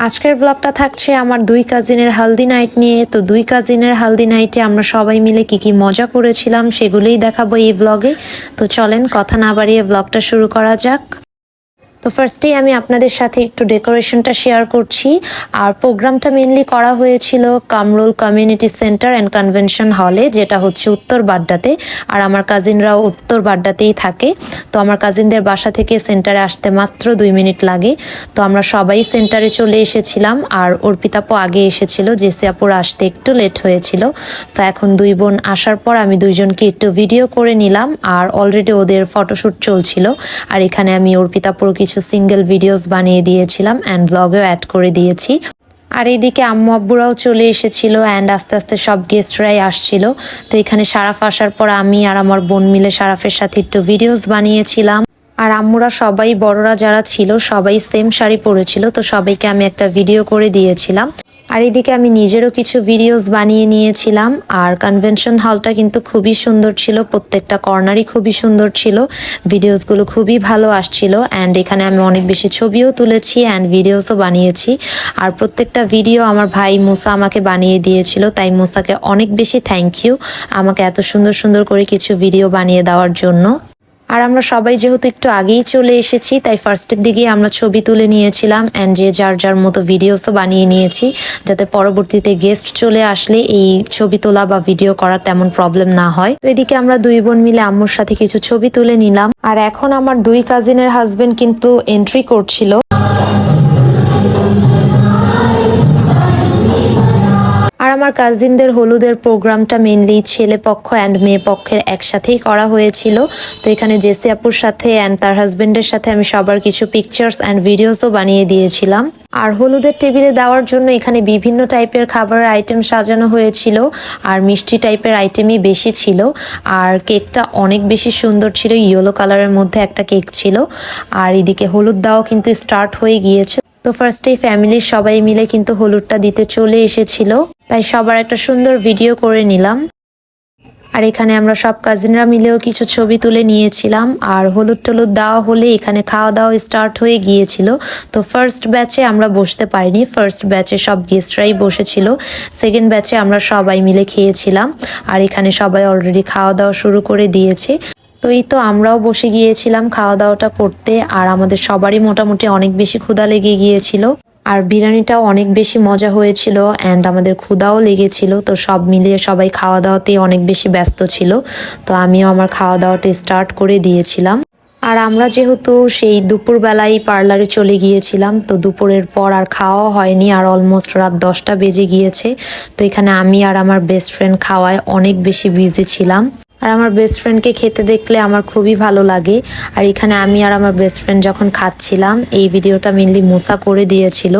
আজকের ব্লগটা থাকছে আমার দুই কাজিনের হালদি নাইট নিয়ে। তো দুই কাজিনের হালদি নাইটে আমরা সবাই মিলে কি কি মজা করেছিলাম সেগুলোই দেখাবো এই ব্লগে। তো চলেন কথা না বাড়িয়ে ব্লগটা শুরু করা যাক। তো ফার্স্টেই আমি আপনাদের সাথে একটু ডেকোরেশনটা শেয়ার করছি। আর প্রোগ্রামটা মেনলি করা হয়েছিল Kamrul community centre and convention হলে, যেটা হচ্ছে উত্তর বাড্ডাতে। আর আমার কাজিনরাও উত্তর বাড্ডাতেই থাকে। তো আমার কাজিনদের বাসা থেকে সেন্টারে আসতে মাত্র 2 মিনিট লাগে। তো আমরা সবাই সেন্টারে চলে এসেছিলাম। আর অর্পিতা আপু আগে এসেছিল, জেসি আপুর আসতে একটু লেট হয়েছিল। তো এখন দুই বোন আসার পর আমি দুইজনকে একটু ভিডিও করে নিলাম। আর অলরেডি ওদের ফটোশ্যুট চলছিল। আর এখানে আমি অর্পিতা আপুর কিছু সিঙ্গেল ভিডিওস বানিয়ে দিয়েছিলাম অ্যান্ড ব্লগেও অ্যাড করে দিয়েছি। আর এইদিকে আম্মু আব্বুরাও চলে এসেছিল অ্যান্ড আস্তে আস্তে সব গেস্টরাই আসছিল। তো এখানে সারাফ আসার পর আমি আর আমার বোন মিলে সারাফের সাথে একটু ভিডিওস বানিয়েছিলাম। আর আম্মুরা সবাই বড়রা যারা ছিল সবাই সেম শাড়ি পরেছিল, তো সবাইকে আমি একটা ভিডিও করে দিয়েছিলাম। আর এদিকে আমি নিজেরও কিছু ভিডিওস বানিয়ে নিয়েছিলাম। আর কনভেনশন হলটা কিন্তু খুবই সুন্দর ছিল, প্রত্যেকটা কর্নারই খুবই সুন্দর ছিল, ভিডিওসগুলো খুবই ভালো আসছিল। অ্যান্ড এখানে আমি অনেক বেশি ছবিও তুলেছি অ্যান্ড ভিডিওসও বানিয়েছি। আর প্রত্যেকটা ভিডিও আমার ভাই মুসা আমাকে বানিয়ে দিয়েছিল, তাই মুসাকে অনেক বেশি থ্যাংক ইউ আমাকে এত সুন্দর সুন্দর করে কিছু ভিডিও বানিয়ে দেওয়ার জন্য। আর আমরা সবাই যেহেতু একটু আগেই চলে এসেছি, তাই ফার্স্টের দিকেই আমরা ছবি তুলে নিয়েছিলাম অ্যান্ড যে যার যার মতো ভিডিওসও বানিয়ে নিয়েছি, যাতে পরবর্তীতে গেস্ট চলে আসলে এই ছবি তোলা বা ভিডিও করার তেমন প্রবলেম না হয়। তো এদিকে আমরা দুই বোন মিলে আম্মুর সাথে কিছু ছবি তুলে নিলাম। আর এখন আমার দুই কাজিনের হাজবেন্ড কিন্তু এন্ট্রি করছিল। আর আমার কাজিনদের হলুদের প্রোগ্রামটা মেনলি ছেলে পক্ষ অ্যান্ড মেয়ে পক্ষের একসাথেই করা হয়েছিল। তো এখানে জেসি আপুর সাথে অ্যান্ড তার হাজবেন্ডের সাথে আমি সবার কিছু পিকচার্স অ্যান্ড ভিডিওসও বানিয়ে দিয়েছিলাম। আর হলুদের টেবিলে দেওয়ার জন্য এখানে বিভিন্ন টাইপের খাবারের আইটেম সাজানো হয়েছিল। আর মিষ্টি টাইপের আইটেমই বেশি ছিল। আর কেকটা অনেক বেশি সুন্দর ছিল, ইয়েলো কালারের মধ্যে একটা কেক ছিল। আর এদিকে হলুদ দেওয়া কিন্তু স্টার্ট হয়ে গিয়েছে। তো ফার্স্টেই ফ্যামিলির সবাই মিলে কিন্তু হলুদটা দিতে চলে এসেছিল, তাই সবার একটা সুন্দর ভিডিও করে নিলাম। আর এখানে আমরা সব কাজিনরা মিলেও কিছু ছবি তুলে নিয়েছিলাম। আর হলুদ টলুদ দেওয়া হলে এখানে খাওয়া দাওয়া স্টার্ট হয়ে গিয়েছিল। তো ফার্স্ট ব্যাচে আমরা বসতে পারিনি, ফার্স্ট ব্যাচে সব গেস্টরাই বসেছিল, সেকেন্ড ব্যাচে আমরা সবাই মিলে খেয়েছিলাম। আর এখানে সবাই অলরেডি খাওয়া দাওয়া শুরু করে দিয়েছে। তো এই তো আমরাও বসে গিয়েছিলাম খাওয়া দাওয়াটা করতে। আর আমাদের সবারই মোটামুটি অনেক বেশি ক্ষুধা লেগে গিয়েছিল। আর বিরিয়ানিটাও অনেক বেশি মজা হয়েছিল অ্যান্ড আমাদের ক্ষুধাও লেগেছিল। তো সব মিলিয়ে সবাই খাওয়া দাওয়াতেই অনেক বেশি ব্যস্ত ছিল। তো আমিও আমার খাওয়া দাওয়াটা স্টার্ট করে দিয়েছিলাম। আর আমরা যেহেতু সেই দুপুরবেলায় পার্লারে চলে গিয়েছিলাম, তো দুপুরের পর আর খাওয়া হয়নি, আর অলমোস্ট রাত 10টা বেজে গিয়েছে। তো এখানে আমি আর আমার বেস্ট ফ্রেন্ড খাওয়ায় অনেক বেশি বিজি ছিলাম। আর আমার বেস্ট ফ্রেন্ডকে খেতে দেখলে আমার খুবই ভালো লাগে। আর এখানে আমি আর আমার বেস্ট ফ্রেন্ড যখন খাচ্ছিলাম, এই ভিডিওটা মেনলি মুসা করে দিয়েছিল।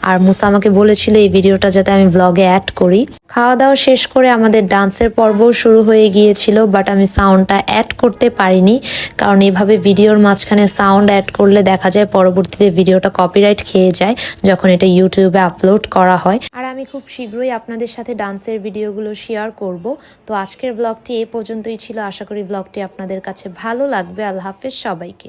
আর মুসা আমাকে বলেছিল এই ভিডিওটা যাতে আমি ব্লগে অ্যাড করি। খাওয়া দাওয়া শেষ করে আমাদের ডান্সের পর্বও শুরু হয়ে গিয়েছিল, বাট আমি সাউন্ডটা অ্যাড করতে পারিনি, কারণ এভাবে ভিডিওর মাঝখানে সাউন্ড অ্যাড করলে দেখা যায় পরবর্তীতে ভিডিওটা কপিরাইট খেয়ে যায় যখন এটা ইউটিউবে আপলোড করা হয়। আর আমি খুব শীঘ্রই আপনাদের সাথে ডান্সের ভিডিওগুলো শেয়ার করব। তো আজকের ব্লগটি এই পর্যন্তই ছিল, আশা করি ব্লগটি আপনাদের কাছে ভালো লাগবে। আল্লাহ হাফেজ সবাইকে।